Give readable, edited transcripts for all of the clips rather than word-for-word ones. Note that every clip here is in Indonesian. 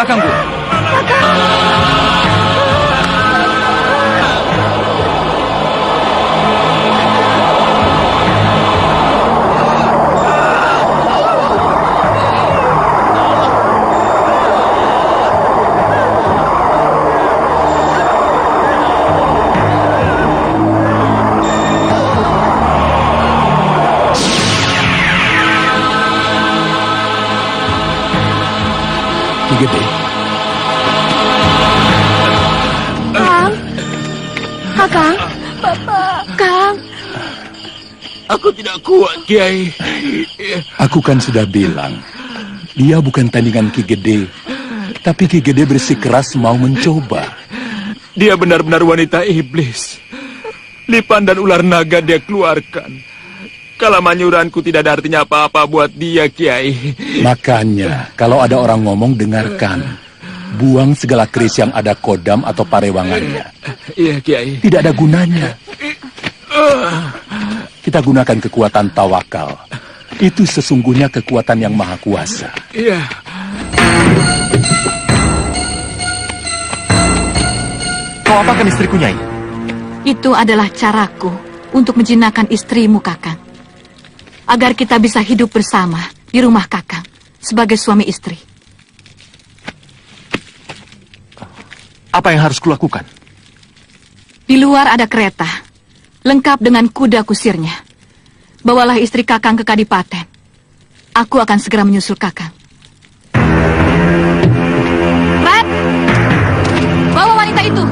belakangku. Gede. Kang, Kakang, Bapak, Kang. Aku tidak kuat, Kiai. Aku kan sudah bilang, dia bukan tandingan Ki Gede, tapi Ki Gede bersikeras mau mencoba. Dia benar-benar wanita iblis. Lipan dan ular naga dia keluarkan. Kalamanyuranku tidak ada artinya apa-apa buat dia, Kiai. Makanya, kalau ada orang ngomong, dengarkan. Buang segala keris yang ada kodam atau parewangannya. Iya, Kiai. Tidak ada gunanya. Kita gunakan kekuatan tawakal. Itu sesungguhnya kekuatan yang maha kuasa. Iya. Kau apakan istriku, Nyai? Itu adalah caraku untuk menjinakkan istrimu, Kakang. Agar kita bisa hidup bersama di rumah Kakang sebagai suami istri. Apa yang harus kulakukan? Di luar ada kereta, lengkap dengan kuda kusirnya. Bawalah istri Kakang ke Kadipaten. Aku akan segera menyusul Kakang. Rat, bawa wanita itu.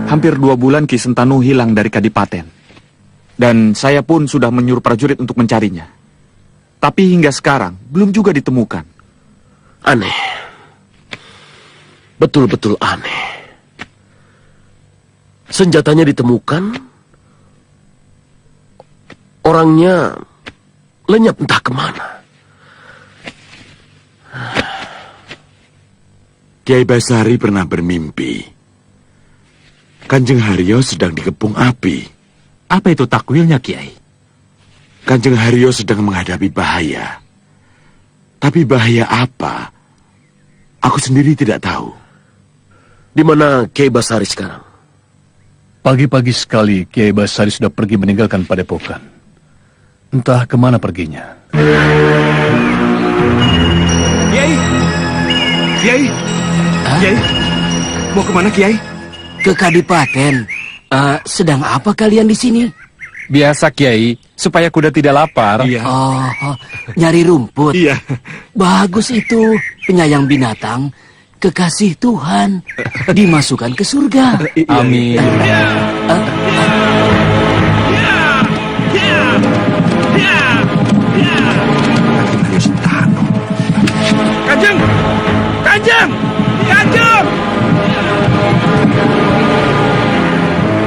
Hampir 2 bulan Ki Sentanu hilang dari Kadipaten. Dan saya pun sudah menyuruh prajurit untuk mencarinya. Tapi hingga sekarang belum juga ditemukan. Aneh. Betul-betul aneh. Senjatanya ditemukan. Orangnya lenyap entah kemana. Kiai Basari pernah bermimpi. Kanjeng Haryo sedang dikepung api. Apa itu takwilnya, Kiai? Kanjeng Haryo sedang menghadapi bahaya. Tapi bahaya apa? Aku sendiri tidak tahu. Di mana Kiai Basari sekarang? Pagi-pagi sekali Kiai Basari sudah pergi meninggalkan padepokan. Entah kemana perginya. Kiai! Kiai, Kiai, mau kemana Kiai? Ke Kadipaten. Sedang apa kalian di sini? Biasa Kiai, supaya kuda tidak lapar. Iya. Oh, nyari rumput. Iya. Bagus itu, penyayang binatang, kekasih Tuhan, dimasukkan ke surga. Amin. Kanjeng, Kanjeng, Kanjeng.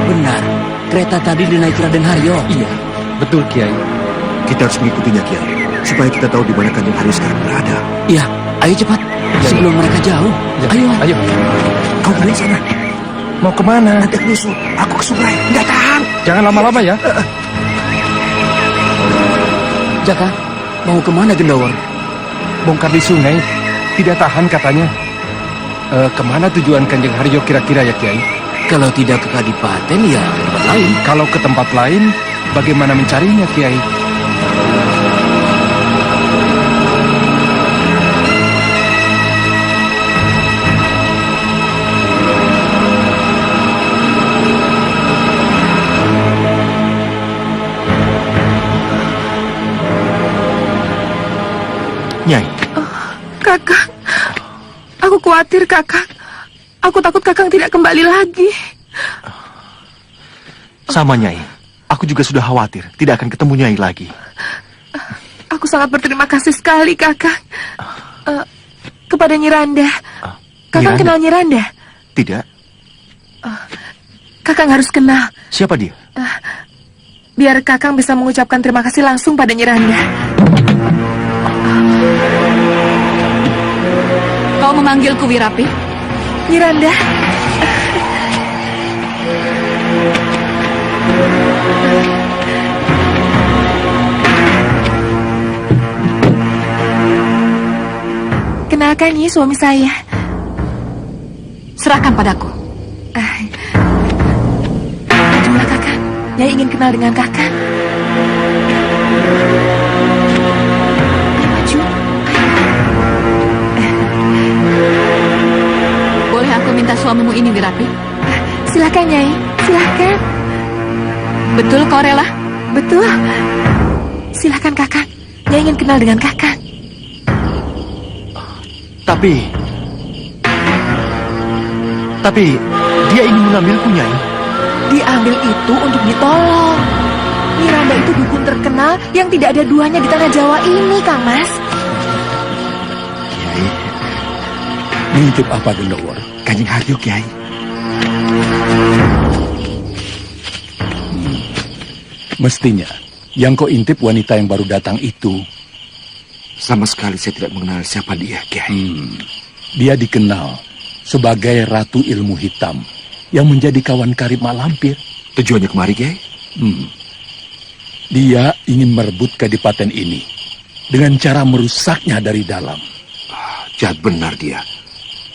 Benar, kereta tadi dinaiki Raden Haryo. Iya, betul Kiai. Kita harus mengikutinya Kiai, supaya kita tahu di mana Kanjeng Hari sekarang berada. Iya, ayo cepat, sebelum mereka jauh. Ayo. Ayo. Kau dari sana. Mau kemana? Nanti aku nyusul. Aku ke sungai. Nggak tahan. Jangan lama-lama ya. Jaka, mau kemana Gendawar? Bongkar di sungai. Tidak tahan katanya. Kemana tujuan Kanjeng Haryo kira-kira ya Kiai? Kalau tidak ke Kadipaten, ya ke tempat lain. Kalau ke tempat lain, bagaimana mencarinya Kiai? Nyai, Kakang, aku khawatir Kakang. Aku takut Kakang tidak kembali lagi. Sama Nyai, aku juga sudah khawatir tidak akan ketemu Nyai lagi. Aku sangat berterima kasih sekali Kakang. Kepada Nyiranda. Kakang Nyiranda? kenal Nyiranda? Tidak, Kakang harus kenal. siapa dia? Biar Kakang bisa mengucapkan terima kasih langsung pada Nyiranda. Kau memanggilku Wirapi? Nyiranda. Kenalkan Nyi, suami saya. Serahkan padaku. Majulah Kakang. Nyai ingin kenal dengan Kakang. Maju. Boleh aku minta suamimu ini Wirapi? Silakan Nyai, silakan. Betul kau rela? Betul. Silakan Kakang. Nyai ingin kenal dengan Kakang. Tapi dia ingin mengambilku Nyai. Diambil itu untuk ditolong. Nyiranda itu dukun terkenal yang tidak ada duanya di tanah Jawa ini, Kang Mas. Kiai, Mengintip apa Gendawar? Kanjeng Haryo Kiai. Mestinya, yang kau intip wanita yang baru datang itu, Sama sekali saya tidak mengenal siapa dia Kiai. dia dikenal sebagai Ratu Ilmu Hitam yang menjadi kawan karib Mak Lampir. Tujuannya kemari Kiai? Dia ingin merebut kadipaten ini dengan cara merusaknya dari dalam. Jahat benar dia.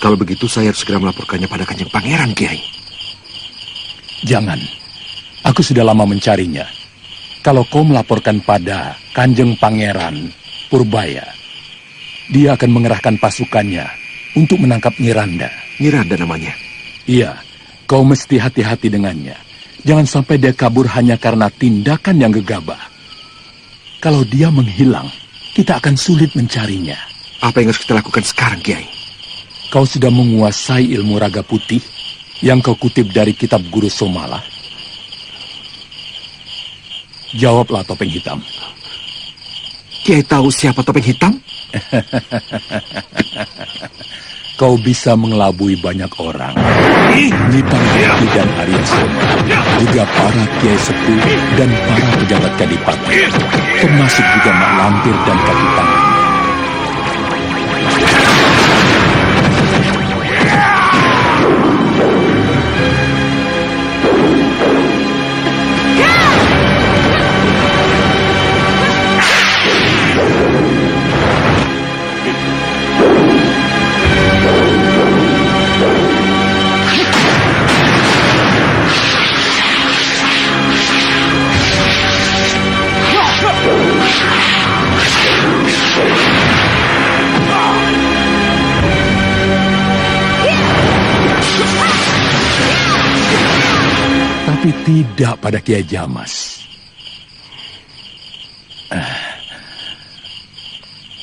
Kalau begitu saya harus segera melaporkannya pada Kanjeng Pangeran Kiai. Jangan, aku sudah lama mencarinya. Kalau kau melaporkan pada Kanjeng Pangeran Purbaya, dia akan mengerahkan pasukannya untuk menangkap Nyiranda. Nyiranda namanya. Iya, kau mesti hati-hati dengannya. Jangan sampai dia kabur hanya karena tindakan yang gegabah. Kalau dia menghilang, kita akan sulit mencarinya. Apa yang harus kita lakukan sekarang Kiai? Kau sudah menguasai ilmu raga putih yang kau kutip dari kitab Guru Somala. Jawablah Topeng Hitam. Kiai tahu siapa Topeng Hitam? Kau bisa mengelabui banyak orang. Nyipang Hati dan Arya Soma, juga para kiai sepuh dan para pejabat kadipaten, termasuk juga Mak Lampir dan kaki tangan. Tidak pada Kiai Jamas.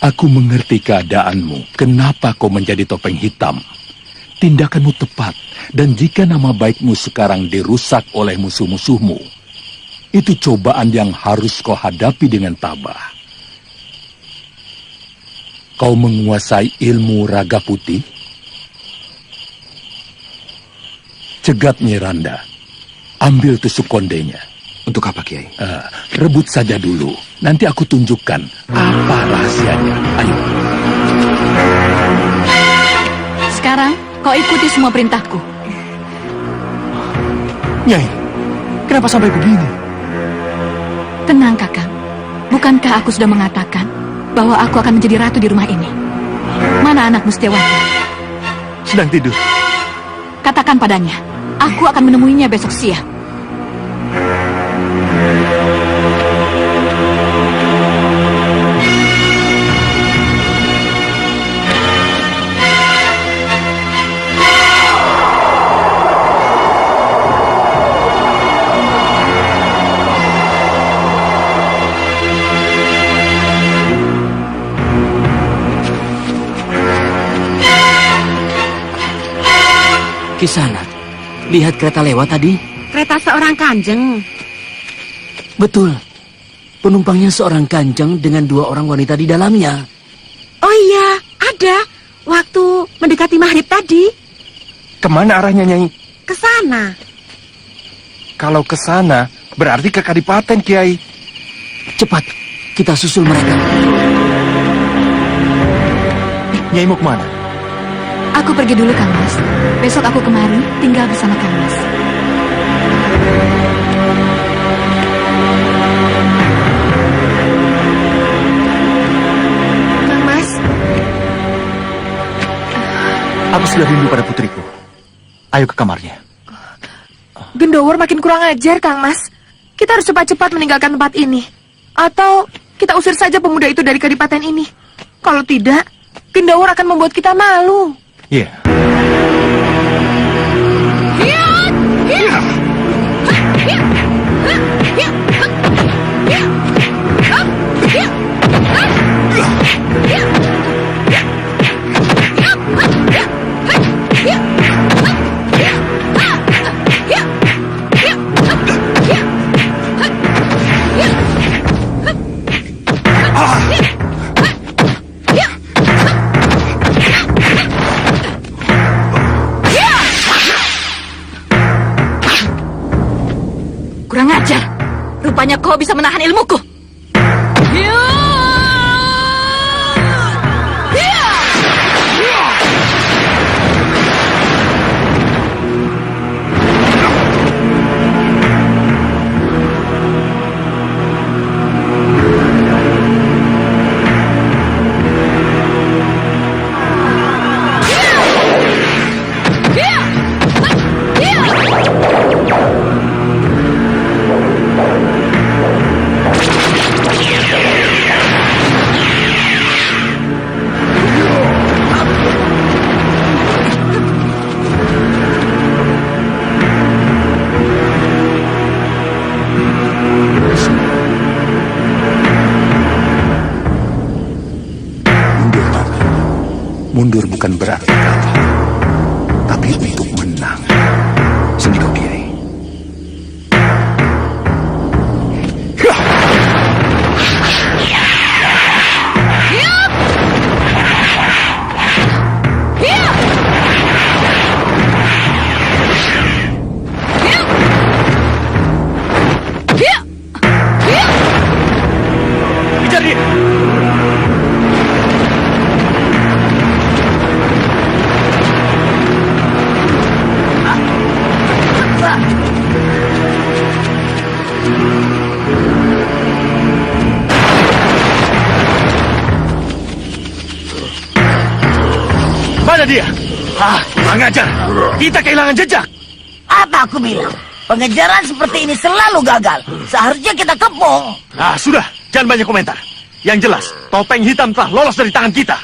Aku mengerti keadaanmu. Kenapa kau menjadi topeng hitam? Tindakanmu tepat. Dan jika nama baikmu sekarang dirusak oleh musuh-musuhmu, itu cobaan yang harus kau hadapi dengan tabah. Kau menguasai ilmu raga putih? Cegat Nyi Randa. Ambil tusuk kondenya. Untuk apa, Kiai? Rebut saja dulu. Nanti aku tunjukkan apa rahasianya. Ayo. Sekarang kau ikuti semua perintahku. Nyai, kenapa sampai begini? Tenang, Kakang. Bukankah aku sudah mengatakan bahwa aku akan menjadi ratu di rumah ini? Mana anak Mustiawati? Sedang tidur. Katakan padanya, aku akan menemuinya besok siang. Kisanak, lihat kereta lewat tadi? Kereta seorang kanjeng. Betul. Penumpangnya seorang kanjeng dengan 2 orang wanita di dalamnya. Oh iya, ada. Waktu mendekati maghrib tadi. Kemana arahnya, Nyai? Ke sana. Kalau ke sana, berarti ke Kadipaten, Kiai. Cepat, kita susul mereka. Nyai mau kemana? Aku pergi dulu, Kang Mas. Besok aku kemari, tinggal bersama Kang Mas. Kang Mas, Aku sudah rindu pada putriku. Ayo ke kamarnya. Gendowor makin kurang ajar, Kang Mas. Kita harus cepat-cepat meninggalkan tempat ini. Atau kita usir saja pemuda itu dari kadipaten ini. Kalau tidak, Gendowor akan membuat kita malu. Iya. Kurang ajar. Rupanya kau bisa menahan ilmuku. Mundur bukan berarti kalah, tapi untuk menang. Sendiko Kiai. Kejar dia! Mana dia? Kurang ajar. Kita kehilangan jejak. Apa aku bilang? Pengejaran seperti ini selalu gagal. Seharusnya kita kepung. Sudah. Jangan banyak komentar. Yang jelas, topeng hitam telah lolos dari tangan kita.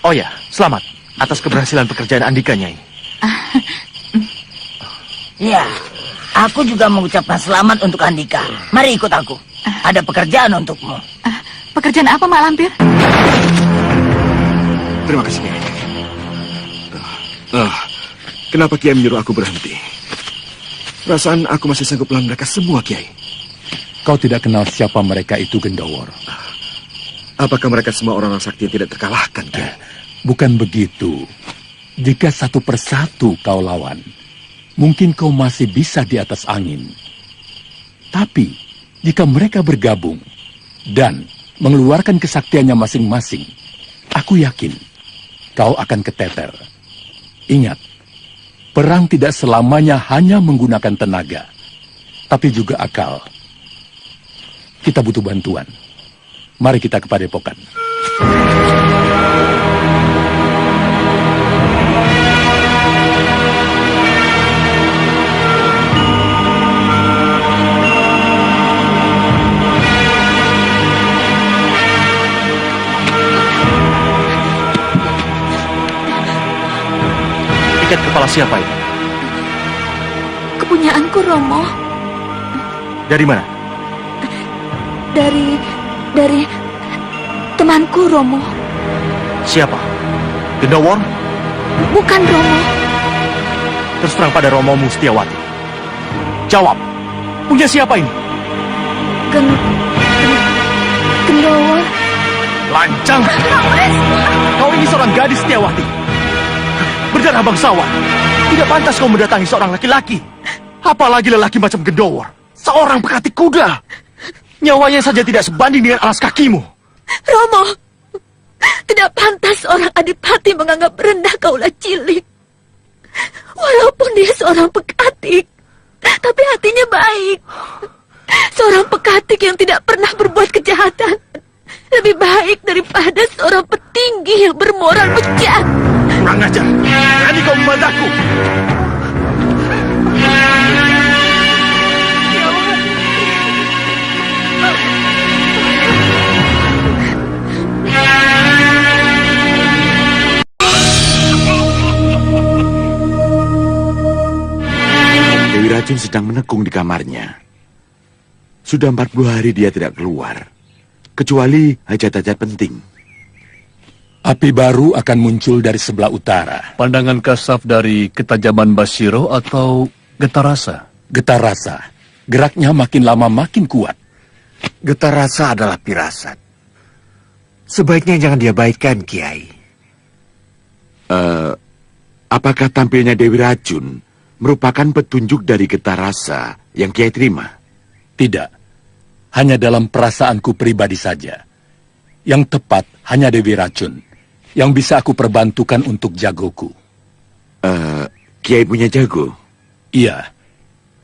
Oh ya, selamat atas keberhasilan pekerjaan Andika, Nyai. Ya, aku juga mengucapkan selamat untuk Andika. Mari ikut aku. Ada pekerjaan untukmu. Pekerjaan apa, Mak Lampir? Terima kasih, Kiai. Kenapa Kiai menyuruh aku berhenti? Perasaan aku masih sanggup melawan mereka semua, Kiai. Kau tidak kenal siapa mereka itu, Gendowor. Apakah mereka semua orang-orang sakti yang tidak terkalahkan, Kiai? Bukan begitu. Jika satu persatu kau lawan, mungkin kau masih bisa di atas angin. Tapi, jika mereka bergabung dan mengeluarkan kesaktiannya masing-masing, aku yakin kau akan keteter. Ingat, perang tidak selamanya hanya menggunakan tenaga, tapi juga akal. Kita butuh bantuan. Mari kita ke Padepokan. Ikat kepala siapa itu? Kepunyaanku, Romo. Dari mana? Dari temanku, Romo. Siapa? Gendowor? Bukan, Romo. Terus terang pada Romo Mustiawati. Jawab. Punya siapa ini? Gendowor. Lancang. Kau ini seorang gadis Setiawati. Berdarah bangsawan. Tidak pantas kau mendatangi seorang laki-laki. Apalagi lelaki macam Gendowor. Seorang pekatik kuda. Nyawanya saja tidak sebanding dengan alas kakimu. Romo, tidak pantas orang adipati menganggap rendah kaulah cilik. Walaupun dia seorang pekatik, tapi hatinya baik. Seorang pekatik yang tidak pernah berbuat kejahatan lebih baik daripada seorang petinggi yang bermoral bejat. Kurang ajar. Berani kau membantahku. Dewi Racun sedang menekung di kamarnya. Sudah 40 hari dia tidak keluar. Kecuali hajat-hajat penting. Api baru akan muncul dari sebelah utara. Pandangan kasaf dari ketajaman Basiro atau getar rasa? Getar rasa. Geraknya makin lama makin kuat. Getar rasa adalah pirasat. Sebaiknya jangan diabaikan, Kiai. Apakah tampilnya Dewi Racun merupakan petunjuk dari getar rasa yang Kiai terima? Tidak. Hanya dalam perasaanku pribadi saja. Yang tepat hanya Dewi Racun. Yang bisa aku perbantukan untuk jagoku. Kiai punya jago? Iya.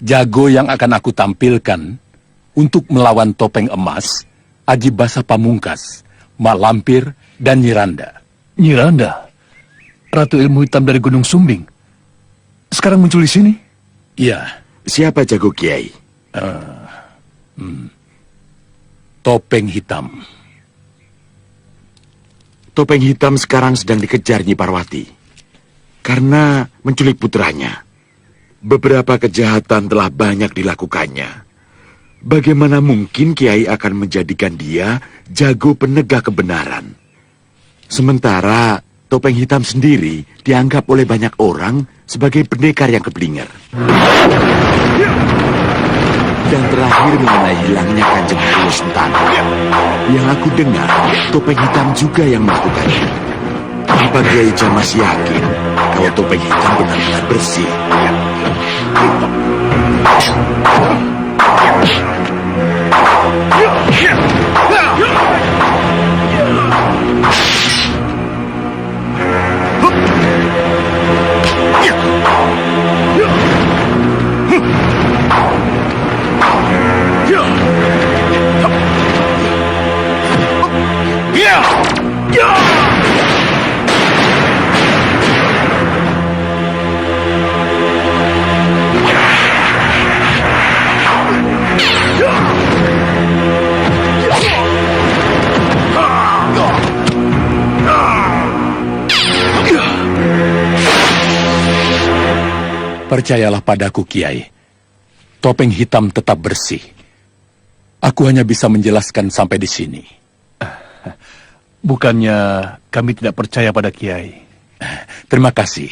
Jago yang akan aku tampilkan untuk melawan Topeng Emas, Aji Basa Pamungkas, Mak Lampir, dan Nyiranda. Nyiranda? Ratu ilmu hitam dari Gunung Sumbing? Sekarang muncul di sini? Iya. Siapa jago Kiai? Topeng Hitam. Topeng Hitam sekarang sedang dikejar Nyi Parwati. Karena menculik putranya. Beberapa kejahatan telah banyak dilakukannya. Bagaimana mungkin Kiai akan menjadikan dia jago penegak kebenaran? Sementara Topeng Hitam sendiri dianggap oleh banyak orang sebagai pendekar yang keblinger. Dan terakhir mengenai hilangnya Kanjeng Hario Sentana. Yang aku dengar, Topeng Hitam juga yang melakukannya. Apa Kiai Jamas yakin kalau Topeng Hitam benar-benar bersih? Percayalah padaku, Kiai. Topeng hitam tetap bersih. Aku hanya bisa menjelaskan sampai di sini. Bukannya kami tidak percaya pada Kiai. Terima kasih.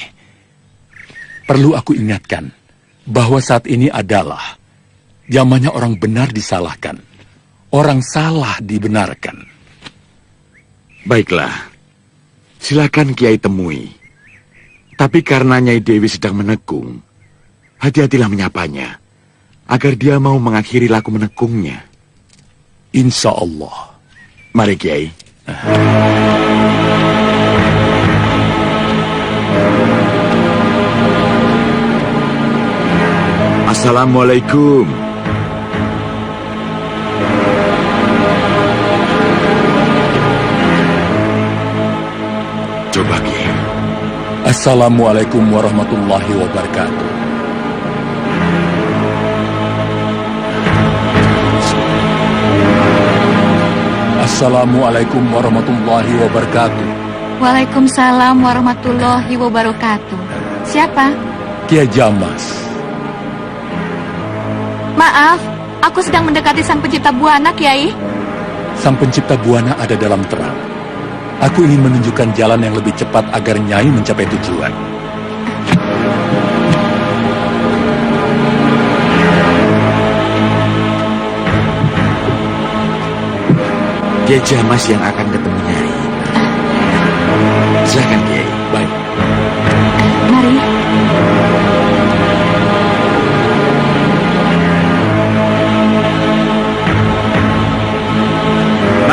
Perlu aku ingatkan bahwa saat ini adalah zamannya orang benar disalahkan, orang salah dibenarkan. Baiklah, silakan Kiai temui. Tapi karena Nyai Dewi sedang menekung, hati-hatilah menyapanya, agar dia mau mengakhiri laku menekungnya. Insya Allah. Mari Kiai. Assalamualaikum. Coba Kiai. Assalamualaikum warahmatullahi wabarakatuh. Assalamualaikum warahmatullahi wabarakatuh. Waalaikumsalam warahmatullahi wabarakatuh. Siapa? Kiai Jamas. Maaf, aku sedang mendekati Sang Pencipta Buana, Kiai. Sang Pencipta Buana ada dalam terang. Aku ingin menunjukkan jalan yang lebih cepat agar Nyai mencapai tujuan. Kiai Jamas yang akan ketemu Nyai. Silakan Kiai. Baik. Mari.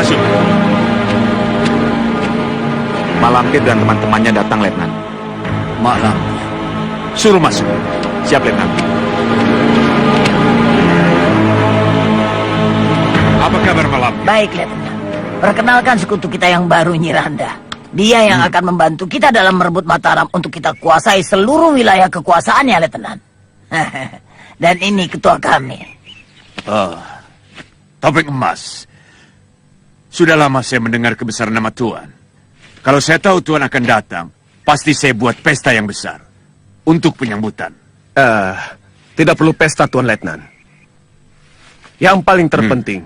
Masuk. Malampir dan teman-temannya datang, Letnan. Malampir. Suruh masuk. Siap, Letnan. Apa kabar malam? Baik, Letnan. Perkenalkan sekutu kita yang baru, Nyiranda. Dia yang akan membantu kita dalam merebut Mataram untuk kita kuasai seluruh wilayah kekuasaannya, Letnan. Dan ini ketua kami. Topeng Emas. Sudah lama saya mendengar kebesaran nama Tuan. Kalau saya tahu Tuan akan datang, pasti saya buat pesta yang besar untuk penyambutan. Tidak perlu pesta, Tuan Letnan. Yang paling terpenting,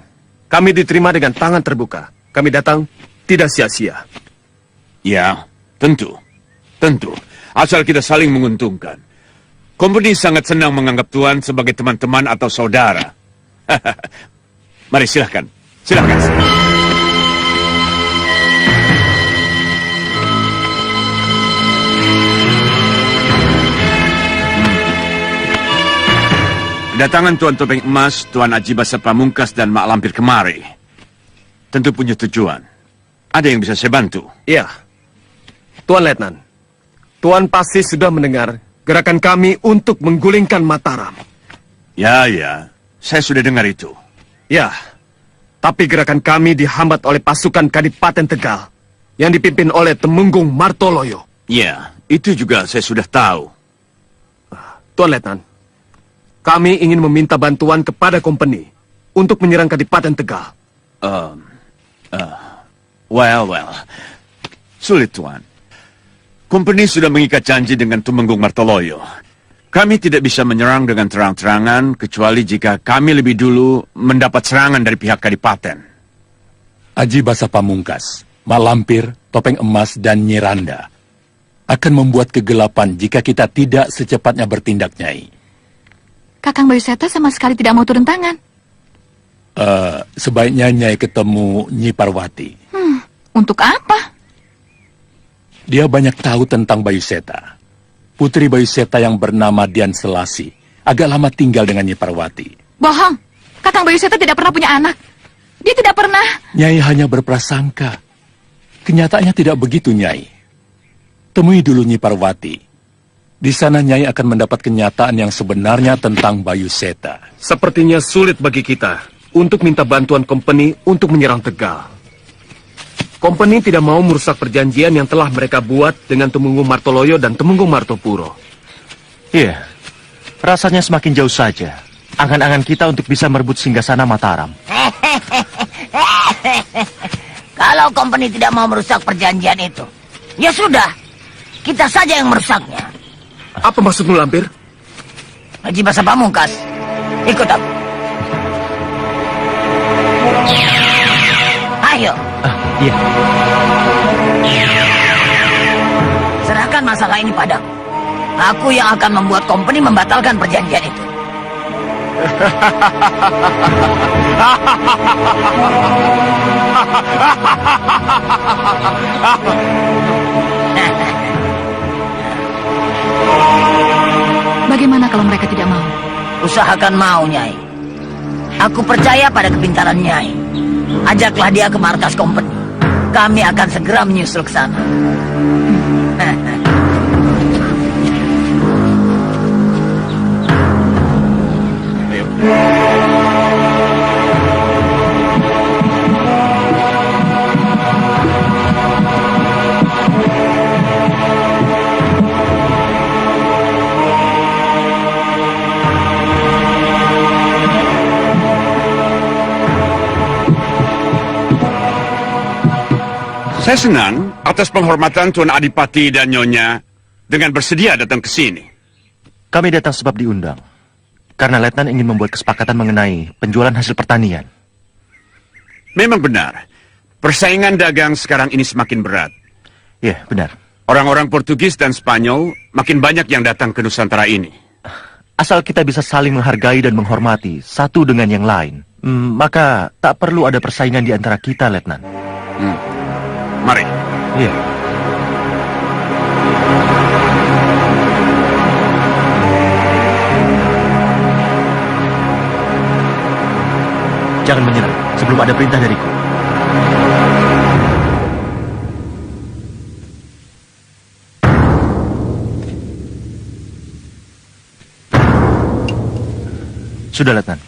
kami diterima dengan tangan terbuka. Kami datang tidak sia-sia. Ya, tentu. Tentu. Asal kita saling menguntungkan. Company sangat senang menganggap Tuan sebagai teman-teman atau saudara. Mari silahkan. Silahkan. Kedatangan Tuan Topeng Emas, Tuan Aji Basa Pamungkas, dan Mak Lampir kemari tentu punya tujuan. Ada yang bisa saya bantu? Iya. Tuan Letnan, Tuan pasti sudah mendengar gerakan kami untuk menggulingkan Mataram. Ya, saya sudah dengar itu. Ya, tapi gerakan kami dihambat oleh pasukan Kadipaten Tegal yang dipimpin oleh Temenggung Martoloyo. Ya, itu juga saya sudah tahu. Tuan Letnan, kami ingin meminta bantuan kepada company untuk menyerang Kadipaten Tegal. Well. Sulit, Tuan. Company sudah mengikat janji dengan Tumenggung Martoloyo. Kami tidak bisa menyerang dengan terang-terangan, kecuali jika kami lebih dulu mendapat serangan dari pihak Kadipaten. Aji Basa Pamungkas, Mak Lampir, Topeng Emas, dan Nyiranda akan membuat kegelapan jika kita tidak secepatnya bertindak, Nyai. Kakang Bayu Seta sama sekali tidak mau turun tangan. Sebaiknya Nyai ketemu Nyi Parwati. Untuk apa? Dia banyak tahu tentang Bayu Seta. Putri Bayu Seta yang bernama Dian Selasi agak lama tinggal dengan Nyi Parwati. Bohong. Kakang Bayu Seta tidak pernah punya anak. Dia tidak pernah. Nyai hanya berprasangka. Kenyataannya tidak begitu, Nyai. Temui dulu Nyi Parwati. Di sana Nyai akan mendapat kenyataan yang sebenarnya tentang Bayu Seta. Sepertinya sulit bagi kita untuk minta bantuan company untuk menyerang Tegal. Company tidak mau merusak perjanjian yang telah mereka buat dengan Temenggung Martoloyo dan Temenggung Martopuro. Iya, rasanya semakin jauh saja angan-angan kita untuk bisa merebut singgasana Mataram. Kalau company tidak mau merusak perjanjian itu, ya sudah, kita saja yang merusaknya. Apa maksudmu, Lampir? Haji Masa Pamungkas, ikut aku. Ayo. Iya. Serahkan masalah ini padaku. Aku yang akan membuat company membatalkan perjanjian itu. Bagaimana kalau mereka tidak mau? Usahakan mau, Nyai. Aku percaya pada kepintaran Nyai. Ajaklah dia ke markas company. Kami akan segera menyusul ke sana. Saya senang atas penghormatan Tuan Adipati dan Nyonya dengan bersedia datang ke sini. Kami datang sebab diundang. Karena Letnan ingin membuat kesepakatan mengenai penjualan hasil pertanian. Memang benar, persaingan dagang sekarang ini semakin berat. Ya, benar. Orang-orang Portugis dan Spanyol makin banyak yang datang ke Nusantara ini. Asal kita bisa saling menghargai dan menghormati satu dengan yang lain, maka tak perlu ada persaingan di antara kita, Letnan. Mari. Iya. Jangan menyerah sebelum ada perintah dariku. Sudah, Letnan.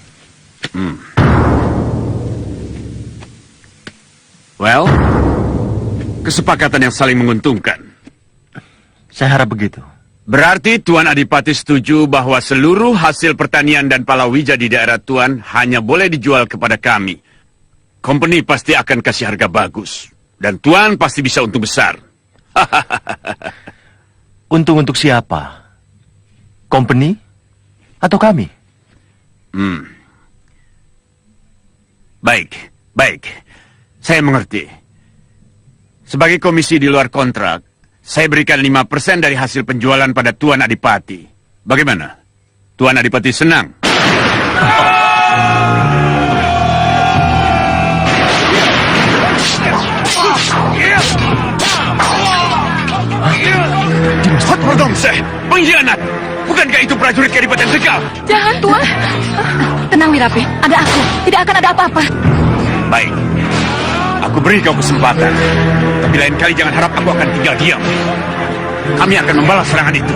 Well, kesepakatan yang saling menguntungkan. Saya harap begitu. Berarti Tuan Adipati setuju bahwa seluruh hasil pertanian dan palawija di daerah Tuan hanya boleh dijual kepada kami. Company pasti akan kasih harga bagus. Dan Tuan pasti bisa untung besar. Untung untuk siapa? Company? Atau kami? Baik, baik. Saya mengerti. Sebagai komisi di luar kontrak, saya berikan 5% dari hasil penjualan pada Tuan Adipati. Bagaimana? Tuan Adipati senang? Hot Prodongse, pengkhianat! Bukankah itu prajurit Kadipaten Tegal? Jangan, Tuan. Tenang, Wirapi. Ada aku. Tidak akan ada apa-apa. Baik. Aku beri kau kesempatan. Tapi lain kali jangan harap aku akan tinggal diam. Kami akan membalas serangan itu.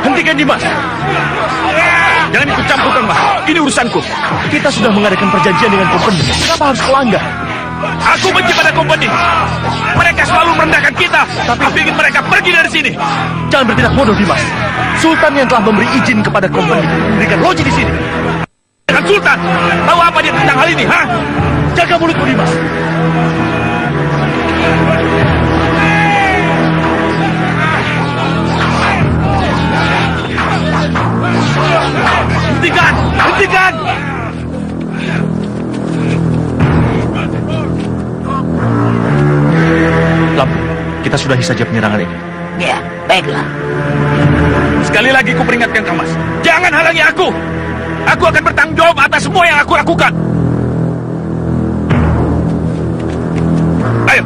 Hentikan, Dimas. Jangan ikut campur, Kang Mas. Ini urusanku. Kita sudah mengadakan perjanjian dengan company. Kenapa harus melanggar? Aku benci pada company. Mereka selalu merendahkan kita. Tapi ingin mereka pergi dari sini. Jangan bertindak bodoh, Dimas. Sultan yang telah memberi izin kepada company memberikan loji di sini. Dan Sultan, tahu apa dia tentang hal ini, ha? Jaga mulutmu, Dimas. Hentikan! Hentikan! Lampu, kita sudahi saja penyerangan ini. Ya, baiklah. Sekali lagi ku peringatkan, Kang Mas. Jangan halangi aku! Aku akan bertanggung jawab atas semua yang aku lakukan. Ayo!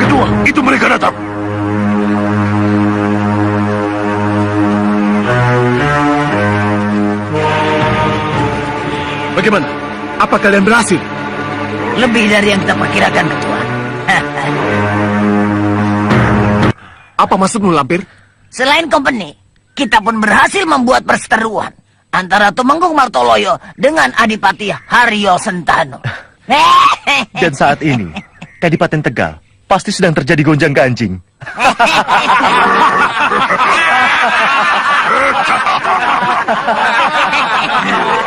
Kedua, itu mereka datang. Bagaimana? Apa kalian berhasil? Lebih dari yang kita perkirakan, Ketua. Apa maksudmu, Lampir? Selain company, kita pun berhasil membuat perseteruan antara Tumenggung Martoloyo dengan Adipati Haryo Sentano. Dan saat ini, Kadipaten Tegal pasti sedang terjadi gonjang-ganjing.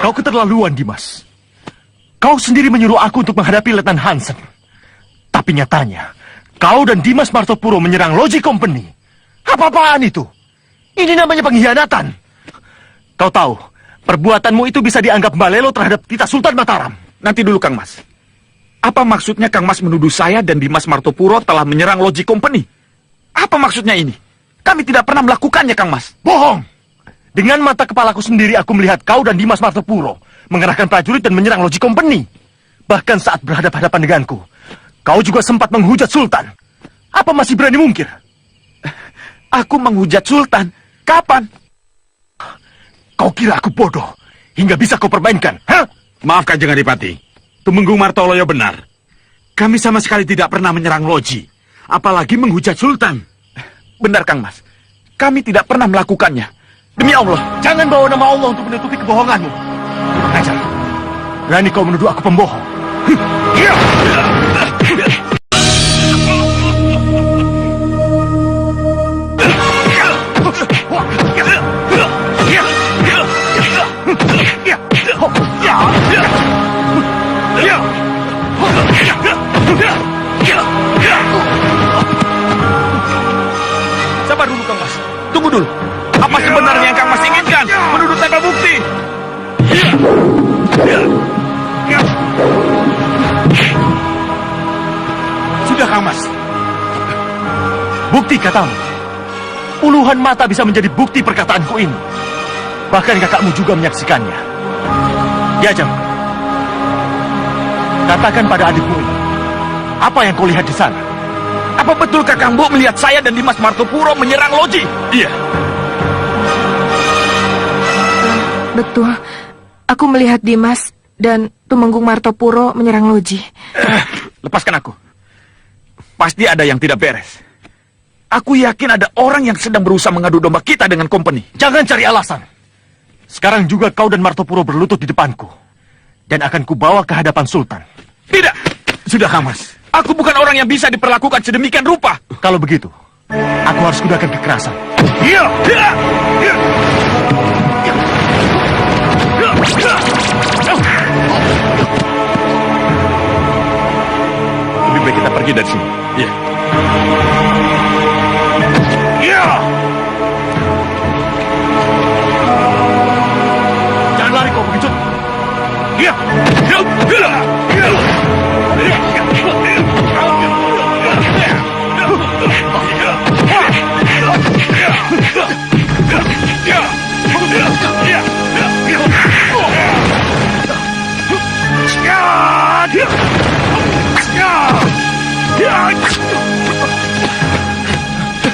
Kau keterlaluan, Dimas. Kau sendiri menyuruh aku untuk menghadapi Letnan Hansen. Tapi nyatanya, kau dan Dimas Martopuro menyerang Loji Company. Apa-apaan itu? Ini namanya pengkhianatan. Kau tahu, perbuatanmu itu bisa dianggap balelo terhadap Tita Sultan Mataram. Nanti dulu, Kang Mas. Apa maksudnya Kang Mas menuduh saya dan Dimas Martopuro telah menyerang Loji Company? Apa maksudnya ini? Kami tidak pernah melakukannya, Kang Mas. Bohong! Dengan mata kepalaku sendiri aku melihat kau dan Dimas Martopuro mengerahkan prajurit dan menyerang Loji Company. Bahkan saat berhadapan-hadapan denganku, kau juga sempat menghujat Sultan. Apa masih berani mungkir? Aku menghujat Sultan? Kapan? Kau kira aku bodoh hingga bisa kau permainkan, hah? Maaf Kanjeng Adipati, Tumenggung Martoloyo benar. Kami sama sekali tidak pernah menyerang Loji, apalagi menghujat Sultan. Benar, Kang Mas. Kami tidak pernah melakukannya. Demi Allah. Jangan bawa nama Allah untuk menutupi kebohonganmu. Ajar, berani kau menuduh aku pembohong. Sabar dulu, Kang Mas. Tunggu dulu. Apa sebenarnya yang Kang Mas inginkan? Menuduh tanpa bukti. Sudah, Kang Mas. Bukti katamu. Puluhan mata bisa menjadi bukti perkataanku ini. Bahkan kakakmu juga menyaksikannya. Diajeng, katakan pada adikmu ini, apa yang kau lihat di sana? Apa betul Kakang Bu melihat saya dan Dimas Martopuro menyerang Loji? Iya. Betul. Aku melihat Dimas dan Tumenggung Martopuro menyerang Loji. Lepaskan aku. Pasti ada yang tidak beres. Aku yakin ada orang yang sedang berusaha mengadu domba kita dengan company. Jangan cari alasan. Sekarang juga kau dan Martopuro berlutut di depanku. Dan akan kubawa ke hadapan Sultan. Tidak. Sudah, Kang Mas. Aku bukan orang yang bisa diperlakukan sedemikian rupa. Kalau begitu, aku harus gunakan kekerasan. Iya. Lebih baik kita pergi dari sini. Iya. Jangan lari kau pengecut. Iya.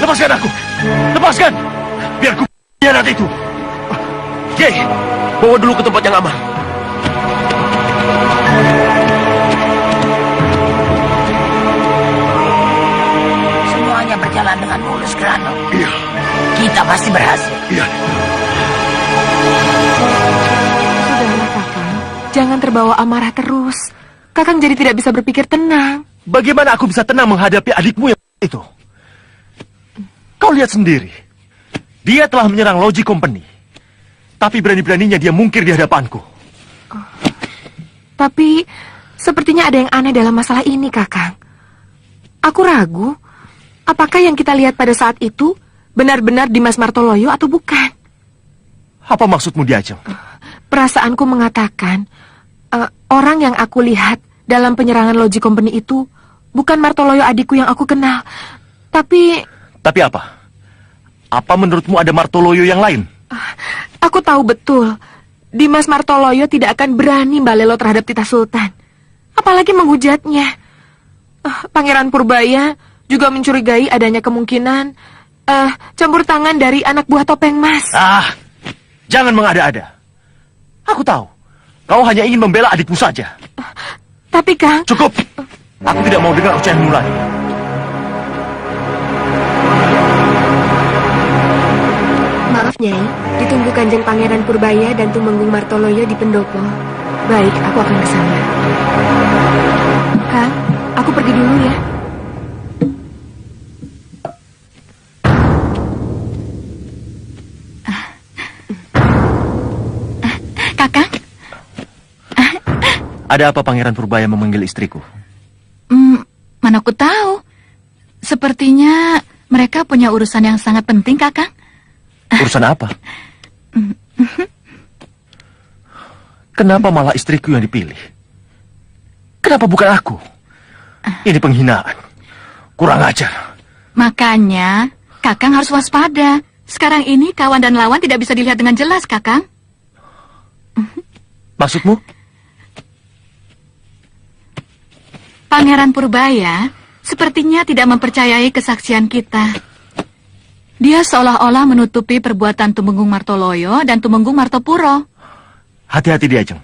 Lepaskan aku! Lepaskan! Biar ku hianat itu! Yei, bawa dulu ke tempat yang aman. Semuanya berjalan dengan mulus, Grano. Iya. Kita pasti berhasil. Iya. Sudahlah, Kakang. Jangan terbawa amarah terus. Kakang jadi tidak bisa berpikir tenang. Bagaimana aku bisa tenang menghadapi adikmu yang itu? Kau lihat sendiri. Dia telah menyerang Loji Company. Tapi berani-beraninya dia mungkir di hadapanku. Tapi sepertinya ada yang aneh dalam masalah ini, Kakang. Aku ragu, apakah yang kita lihat pada saat itu benar-benar Dimas Martoloyo atau bukan? Apa maksudmu, Diajeng? Perasaanku mengatakan, orang yang aku lihat dalam penyerangan Loji Company itu bukan Martoloyo adikku yang aku kenal, tapi... Tapi apa? Apa menurutmu ada Martoloyo yang lain? Aku tahu betul, Dimas Martoloyo tidak akan berani balelo terhadap Tita Sultan. Apalagi menghujatnya. Pangeran Purbaya juga mencurigai adanya kemungkinan campur tangan dari anak buah Topeng Mas. Jangan mengada-ada. Aku tahu, kau hanya ingin membela adikmu saja. Tapi Kang... Cukup. Aku tidak mau dengar ucapanmu lagi. Maaf Nyai, ditunggu Kanjeng Pangeran Purbaya dan Tumenggung Martoloyo di pendopo. Baik, aku akan ke sana. Kang, aku pergi dulu ya. Kakang? Ada apa Pangeran Purbaya memanggil istriku? Mana aku tahu. Sepertinya mereka punya urusan yang sangat penting, Kakang. Urusan apa? Kenapa malah istriku yang dipilih? Kenapa bukan aku? Ini penghinaan. Kurang ajar. Makanya, Kakang harus waspada. Sekarang ini kawan dan lawan tidak bisa dilihat dengan jelas, Kakang. Maksudmu? Pangeran Purbaya sepertinya tidak mempercayai kesaksian kita. Dia seolah-olah menutupi perbuatan Tumenggung Martoloyo dan Tumenggung Martopuro. Hati-hati Diajeng.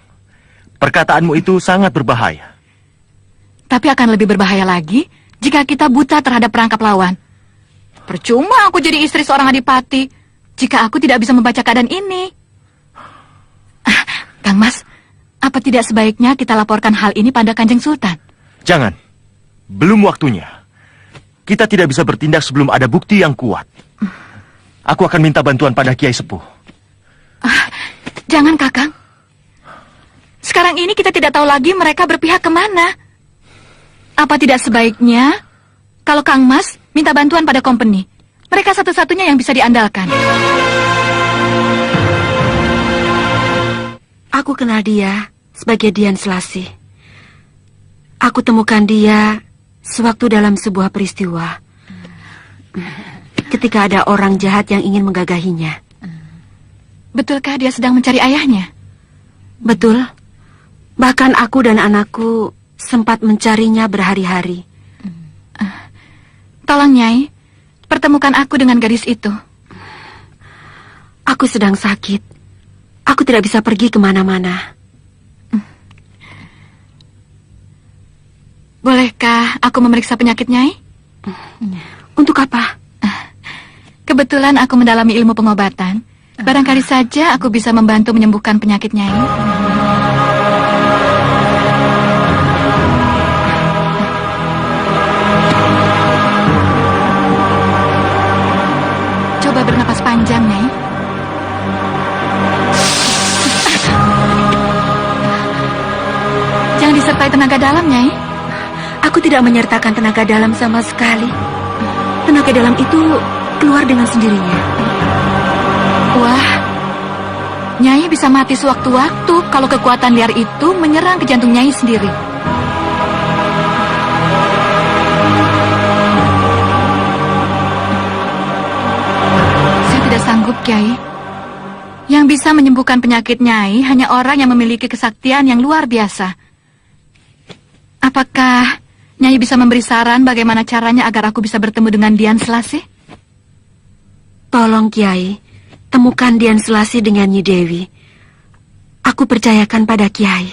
Perkataanmu itu sangat berbahaya. Tapi akan lebih berbahaya lagi jika kita buta terhadap perangkap lawan. Percuma aku jadi istri seorang adipati jika aku tidak bisa membaca keadaan ini. Kang Mas, apa tidak sebaiknya kita laporkan hal ini pada Kanjeng Sultan? Jangan. Belum waktunya. Kita tidak bisa bertindak sebelum ada bukti yang kuat. Aku akan minta bantuan pada Kiai Sepuh. Jangan, Kakang. Sekarang ini kita tidak tahu lagi mereka berpihak kemana. Apa tidak sebaiknya kalau Kang Mas minta bantuan pada company? Mereka satu-satunya yang bisa diandalkan. Aku kenal dia sebagai Dian Selasih. Aku temukan dia sewaktu dalam sebuah peristiwa. Ketika ada orang jahat yang ingin menggagahinya. Betulkah dia sedang mencari ayahnya? Betul. Bahkan aku dan anakku sempat mencarinya berhari-hari. Tolong Nyai, pertemukan aku dengan gadis itu. Aku sedang sakit. Aku tidak bisa pergi kemana-mana. Bolehkah aku memeriksa penyakit Nyai? Untuk apa? Kebetulan aku mendalami ilmu pengobatan. Barangkali saja aku bisa membantu menyembuhkan penyakit Nyai. Coba bernapas panjang, Nyai. Jangan disertai tenaga dalam, Nyai. Aku tidak menyertakan tenaga dalam sama sekali. Tenaga dalam itu keluar dengan sendirinya. Wah, Nyai bisa mati sewaktu-waktu kalau kekuatan liar itu menyerang ke jantung Nyai sendiri. Saya tidak sanggup, Kiai. Yang bisa menyembuhkan penyakit Nyai hanya orang yang memiliki kesaktian yang luar biasa. Apakah Nyai bisa memberi saran bagaimana caranya agar aku bisa bertemu dengan Dian Selasih? Tolong Kiai, temukan Dian Selasih dengan Nyi Dewi. Aku percayakan pada Kiai.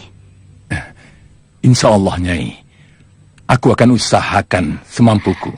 Insya Allah, Nyai. Aku akan usahakan semampuku.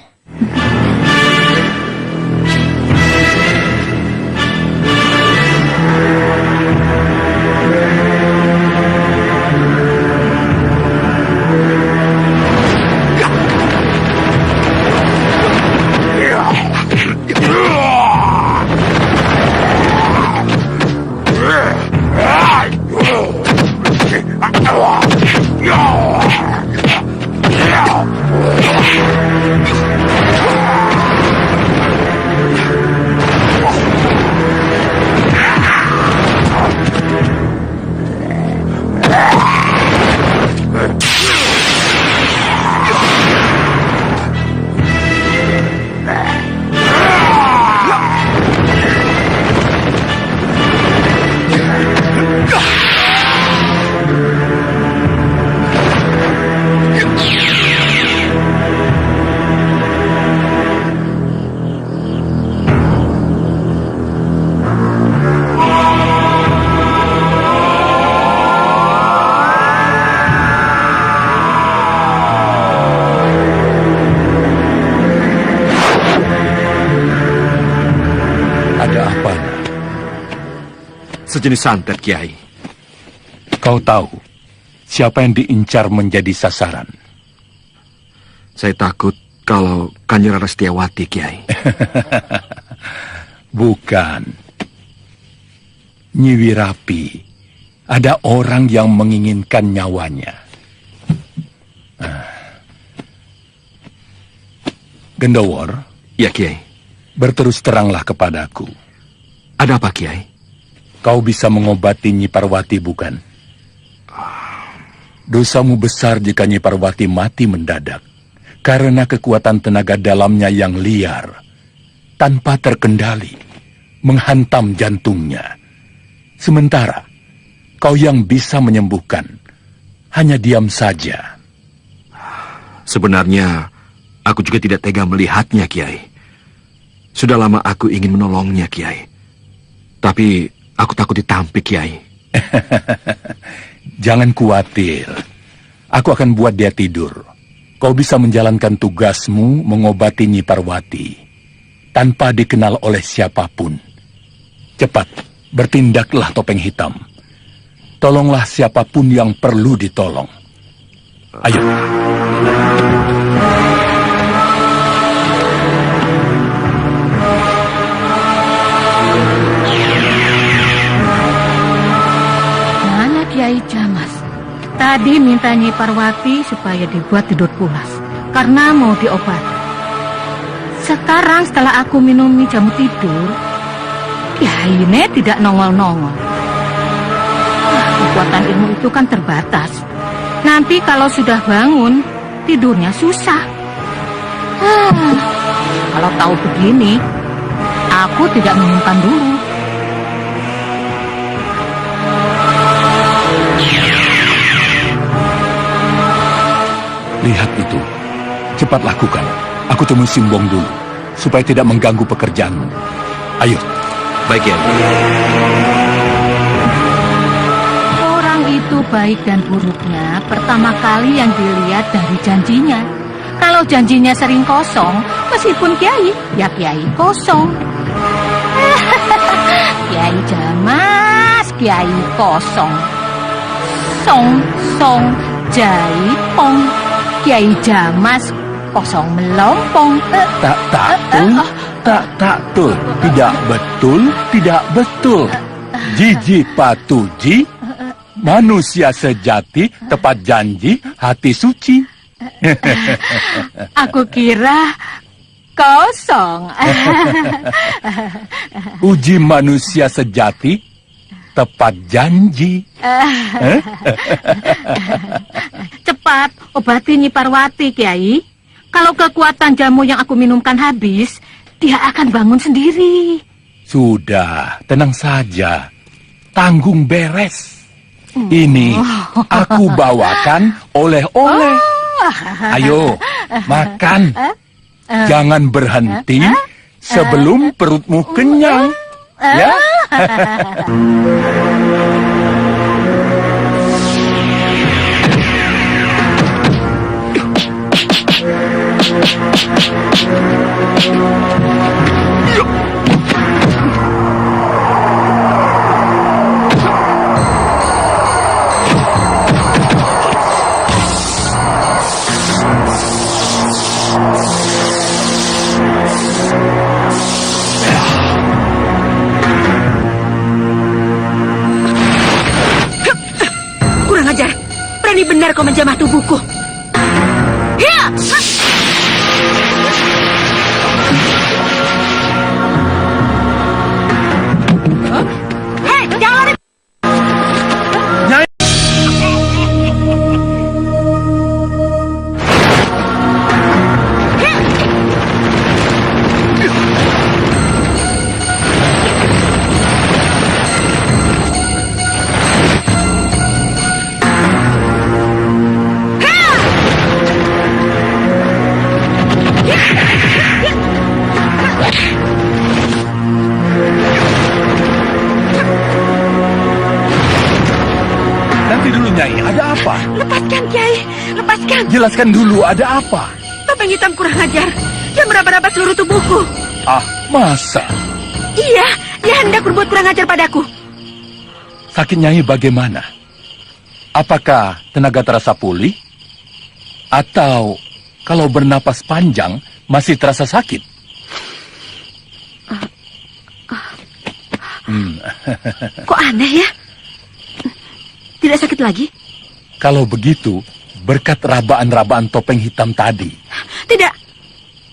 sejenis santet, Kiai. Kau tahu siapa yang diincar menjadi sasaran? Saya takut kalau Kanjeng Rara Setiawati, Kiai. Bukan. Nyi Wirapi, ada orang yang menginginkan nyawanya. Gendowor. Ya, Kiai. Berterus teranglah kepadaku. Ada apa, Kiai? Kau bisa mengobati Nyi Parwati, bukan? Dosamu besar jika Nyi Parwati mati mendadak karena kekuatan tenaga dalamnya yang liar, tanpa terkendali, menghantam jantungnya. Sementara kau yang bisa menyembuhkan hanya diam saja. Sebenarnya aku juga tidak tega melihatnya, Kiai. Sudah lama aku ingin menolongnya, Kiai. Tapi aku takut ditampik, Kiai. Jangan khawatir. Aku akan buat dia tidur. Kau bisa menjalankan tugasmu mengobati Nyi Parwati tanpa dikenal oleh siapapun. Cepat, bertindaklah Topeng Hitam. Tolonglah siapapun yang perlu ditolong. Ayo. Mana Kiai Jamas? Tadi minta Nyi Parwati supaya dibuat tidur pulas karena mau diobati. Sekarang setelah aku minumi jamu tidur, Kiai ini tidak nongol-nongol. Kekuatan ilmu itu kan terbatas. Nanti kalau sudah bangun, tidurnya susah. Kalau tahu begini, aku tidak minumkan dulu. Lihat itu. Cepat lakukan. Aku temui Simbong dulu, supaya tidak mengganggu pekerjaanmu. Ayo. Baik, ya. Orang itu baik dan buruknya pertama kali yang dilihat dari janjinya. Kalau janjinya sering kosong, meskipun kiai, ya kiai kosong. Kiai Jamas, kiai kosong. Song, jaipong. Kiai Jamas kosong melompong. Tak, tidak betul. Jiji patuji, manusia sejati, tepat janji, hati suci. Aku kira kosong. Uji manusia sejati, tepat janji. Cepat, obati Nyi Parwati, Kiai. Kalau kekuatan jamu yang aku minumkan habis, dia akan bangun sendiri. Sudah, tenang saja. Tanggung beres. Ini aku bawakan oleh-oleh. Ayo, makan. Jangan berhenti sebelum perutmu kenyang. Ya? Kurang ajar. Berani benar kau menjamah tubuhku. Ya! Hei, jangan lari! Nanti dulu, Nyai, ada apa? Lepaskan, Kiai. Lepaskan. Jelaskan dulu, ada apa? Topeng hitam kurang ajar. Dia meraba-raba seluruh tubuhku. Ah, masa? Iya, dia hendak berbuat kurang ajar padaku. Kaki Nyai bagaimana? Apakah tenaga terasa pulih? Atau kalau bernapas panjang masih terasa sakit? Kok aneh ya? Tidak sakit lagi? Kalau begitu, berkat rabaan-rabaan topeng hitam tadi. Tidak,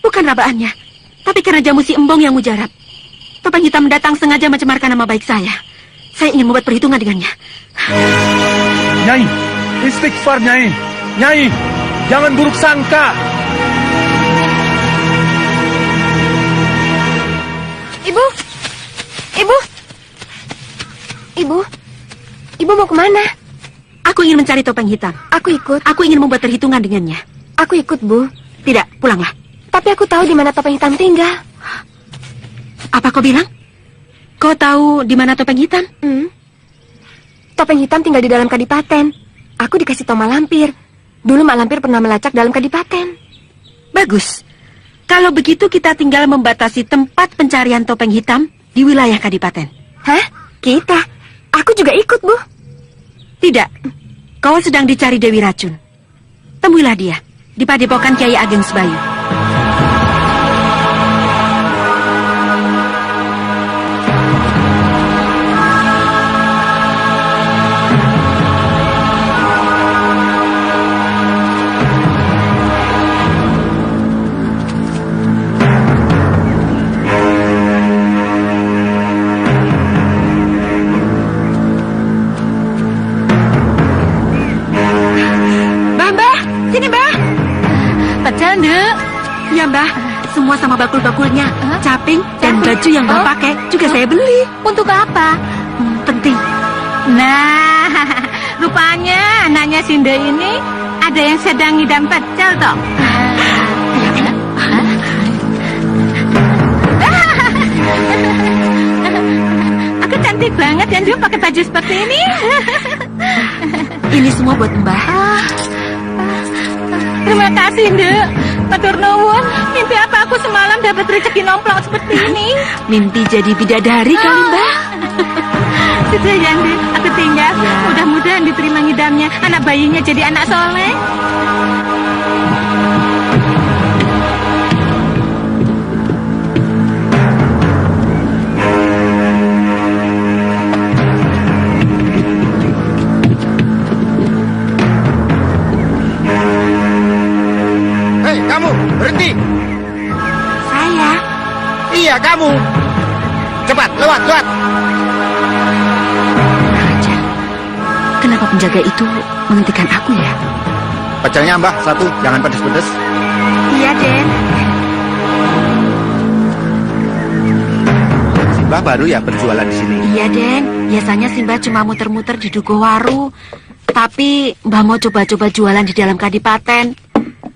bukan rabaannya. Tapi karena jamu si Embong yang mujarab. Topeng hitam datang sengaja mencemarkan nama baik saya. Saya ingin membuat perhitungan dengannya. Nyai, istighfar Nyai. Nyai, jangan buruk sangka. Ibu, ibu, ibu, ibu mau kemana? Aku ingin mencari topeng hitam. Aku ikut. Aku ingin membuat perhitungan dengannya. Aku ikut, Bu. Tidak, pulanglah. Tapi aku tahu di mana topeng hitam tinggal. Apa kau bilang? Kau tahu di mana topeng hitam? Topeng hitam tinggal di dalam kadipaten. Aku dikasih tahu Mak Lampir. Dulu Mak Lampir pernah melacak dalam kadipaten. Bagus. Kalau begitu kita tinggal membatasi tempat pencarian topeng hitam di wilayah kadipaten. Hah? Kita? Aku juga ikut, Bu. Tidak. Kau sedang dicari Dewi Racun. Temuilah dia di padepokan Kiai Ageng Sebayu. Ya Mbah, semua sama bakul-bakulnya, caping dan baju yang Mbah pakai juga saya beli. Untuk apa? Penting. Nah, rupanya anaknya Sinde ini ada yang sedang ngidam pecel toh. Aku cantik banget dan juga pakai baju seperti ini. Ini semua buat Mbah. Terima kasih, Nduk. Matur nuwun. Mimpi apa aku semalam dapat rezeki nomplong seperti ini? Mimpi jadi bidadari kali, Mbah. Sudah ya, Nduk. Aku tinggal. Mudah-mudahan diterima ngidamnya. Anak bayinya jadi anak soleh. Berhenti! Saya? Iya, kamu! Cepat, lewat! Raja, kenapa penjaga itu menghentikan aku ya? Pecelnya, Mbah, satu. Jangan pedes-pedes. Iya, Den. Simbah baru ya berjualan di sini? Iya, Den. Biasanya Simbah cuma muter-muter di Dugowaru. Tapi Mbah mau coba-coba jualan di dalam kadipaten.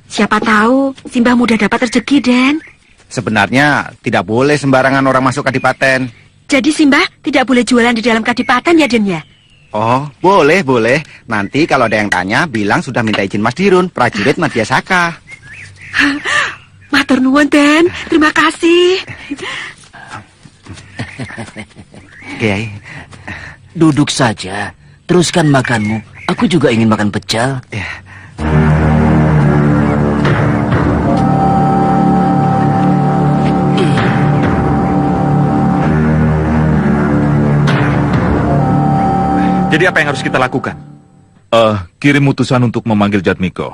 Siapa tahu Simbah mudah dapat rezeki, Den. Sebenarnya tidak boleh sembarangan orang masuk kadipaten. Jadi Simbah tidak boleh jualan di dalam kadipaten ya, Den ya? Oh, boleh. Nanti kalau ada yang tanya, bilang sudah minta izin Mas Dirun, prajurit Madya Saka. Matur nuwun, Den. Terima kasih. Kiai. Duduk saja. Teruskan makanmu. Aku juga ingin makan pecel. Ya. Jadi apa yang harus kita lakukan? Kirim utusan untuk memanggil Jatmiko.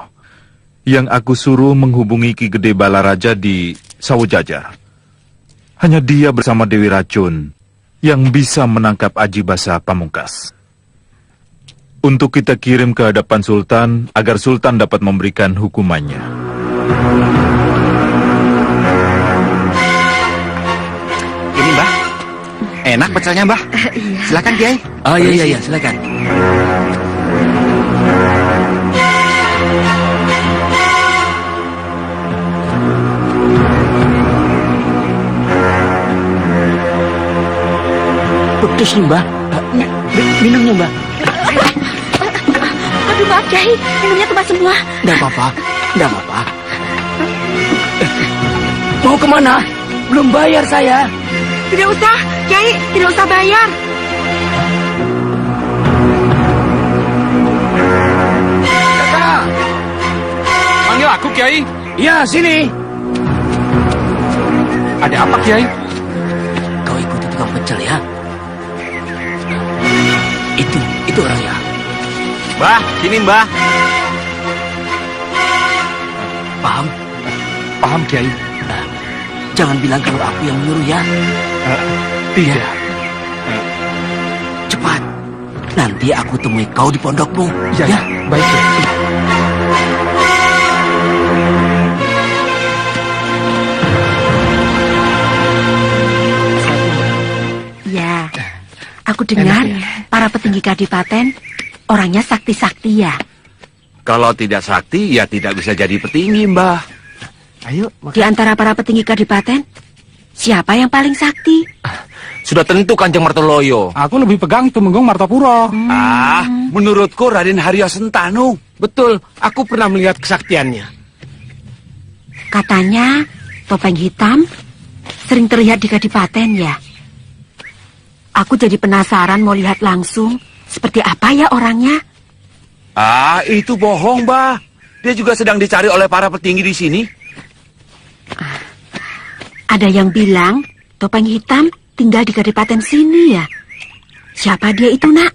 Yang aku suruh menghubungi Ki Gede Balaraja di Sawojajar. Hanya dia bersama Dewi Racun yang bisa menangkap Aji Basa Pamungkas. Untuk kita kirim ke hadapan Sultan agar Sultan dapat memberikan hukumannya. Ini, Mbah. Enak pecelnya, Mbah. Silakan, Kiai. Oh iya, silakan. Pedes nih, Mbah. Minumnya, Mbah. Aduh, maaf, Kiai. Minumnya tumpah semua. Nggak apa-apa. Mau kemana? Belum bayar saya. Tidak usah, Kiai. Tidak usah bayar. Kiai? Ya, sini. Ada apa, Kiai? Kau ikuti tukang pecel ya. Itu orangnya. Mbah, sini Mbah. Paham? Paham, Kiai. Jangan bilang kalau aku yang menyuruh ya. Tidak. Cepat. Nanti aku temui kau di pondokmu. Ya, baik, Kiai. Ya, aku dengar para petinggi kadipaten orangnya sakti-sakti ya. Kalau tidak sakti, ya tidak bisa jadi petinggi, Mbah. Ayo. Di antara para petinggi kadipaten, siapa yang paling sakti? Sudah tentu Kanjeng Martoloyo. Aku lebih pegang Tumenggung Martapura. Menurutku Raden Haryo Sentanu. Betul, aku pernah melihat kesaktiannya. Katanya topeng hitam sering terlihat di kadipaten ya. Aku jadi penasaran mau lihat langsung seperti apa ya orangnya. Itu bohong, Mbah. Dia juga sedang dicari oleh para petinggi di sini. Ada yang bilang topeng hitam tinggal di kadipaten sini ya. Siapa dia itu, Nak?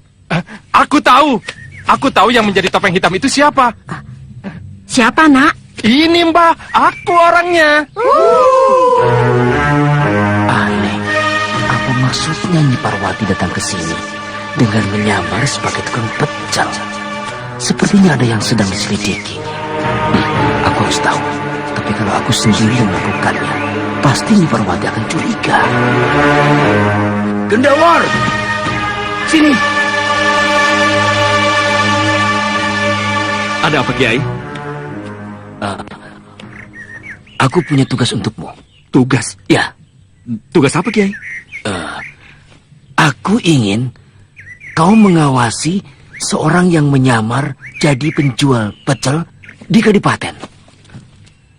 Aku tahu. Aku tahu yang menjadi topeng hitam itu siapa. Siapa, Nak? Ini, Mbah. Aku orangnya. Aneh. Apa maksudnya Nyi Parwati datang ke sini dengan menyamar sebagai tukang pecel? Sepertinya ada yang sedang diselidiki. Aku harus tahu. Tapi kalau aku sendiri yang melakukannya, pasti Nyi Parwati akan curiga. Gendawar! Sini! Ada apa, Kiai? Aku punya tugas untukmu. Tugas? Ya. Tugas apa, Kiai? Aku ingin kau mengawasi seorang yang menyamar jadi penjual pecel di kadipaten.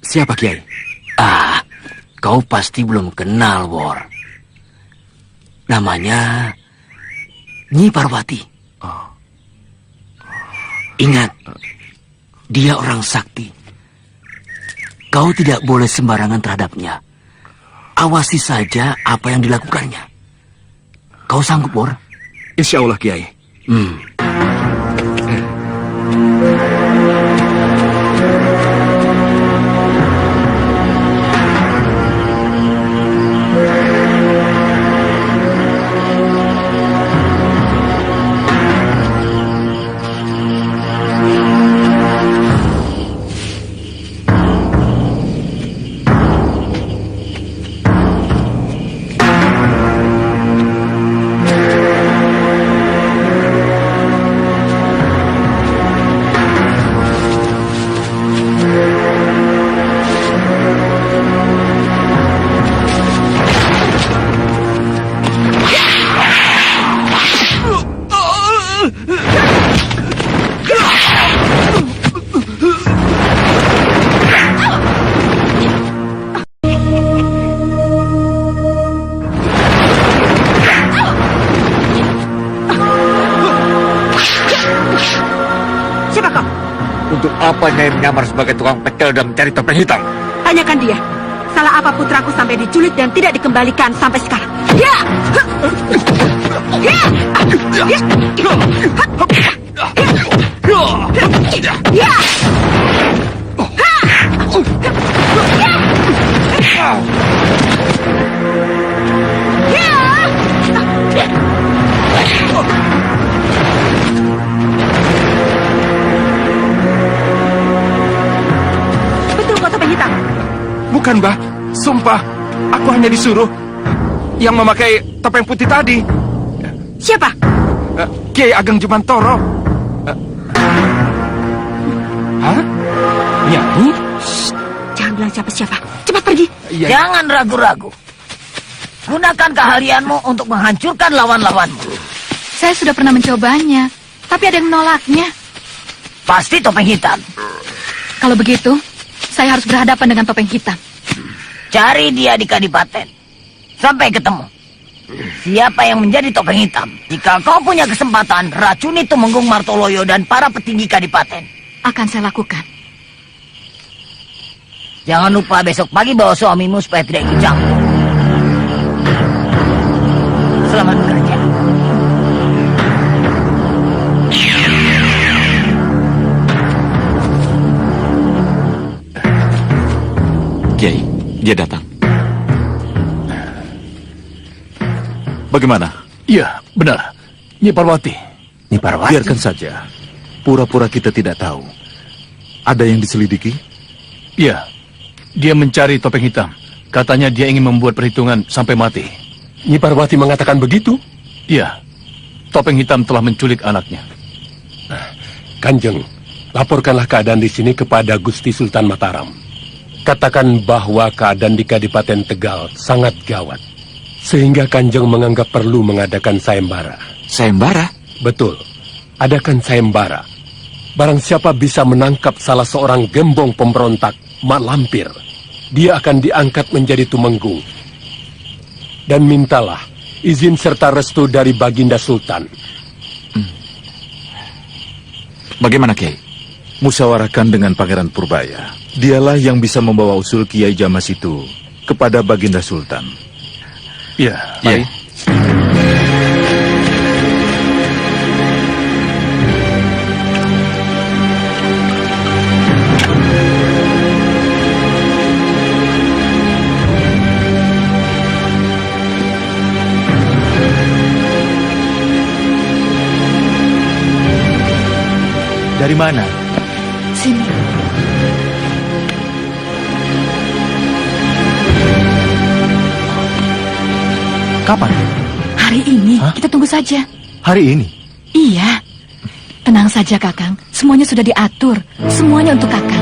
Siapa, Kiai? Kau pasti belum kenal, Wor. Namanya Nyi Parwati. Ingat, dia orang sakti. Kau tidak boleh sembarangan terhadapnya. Awasi saja apa yang dilakukannya. Kau sanggup, Wor? Insya Allah, Kiai. Untuk apa Nyai menyamar sebagai tukang pecel dan mencari topeng hitam? Tanyakan dia. Salah apa putraku sampai diculik dan tidak dikembalikan sampai sekarang? Ya! Betul kau topeng hitam? Bukan, Mbah. Sumpah, aku hanya disuruh yang memakai topeng putih tadi. Siapa? Kiai Ageng Jumantoro. Hah? Nyai? Jangan bilang siapa-siapa. Cepat pergi. Jangan ragu-ragu. Gunakan keahlianmu untuk menghancurkan lawan-lawanmu. Saya sudah pernah mencobanya, tapi ada yang menolaknya. Pasti topeng hitam. Kalau begitu, saya harus berhadapan dengan topeng hitam. Cari dia di kadipaten. Sampai ketemu. Siapa yang menjadi topeng hitam? Jika kau punya kesempatan, racuni Tumenggung Martoloyo dan para petinggi kadipaten. Akan saya lakukan. Jangan lupa besok pagi bawa suamimu supaya tidak ikut campur. Selamat bekerja. Kiai, dia datang. Bagaimana? Iya, benar. Nyi Parwati. Nyi Parwati? Biarkan saja. Pura-pura kita tidak tahu. Ada yang diselidiki? Iya. Dia mencari topeng hitam. Katanya dia ingin membuat perhitungan sampai mati. Nyi Parwati mengatakan begitu? Iya. Topeng hitam telah menculik anaknya. Kanjeng, laporkanlah keadaan di sini kepada Gusti Sultan Mataram. Katakan bahwa keadaan di Kadipaten Tegal sangat gawat. Sehingga Kanjeng menganggap perlu mengadakan sayembara. Sayembara? Betul. Adakan sayembara. Barang siapa bisa menangkap salah seorang gembong pemberontak, Mak Lampir, dia akan diangkat menjadi tumenggung. Dan mintalah izin serta restu dari Baginda Sultan. Bagaimana, Kiai? Musyawarahkan dengan Pangeran Purbaya. Dialah yang bisa membawa usul Kiai Jamas itu kepada Baginda Sultan. Iya, baik. Dari mana? Sini. Kapan? Hari ini, kita tunggu saja. Hari ini? Iya. Tenang saja, Kakang. Semuanya sudah diatur. Semuanya untuk Kakang.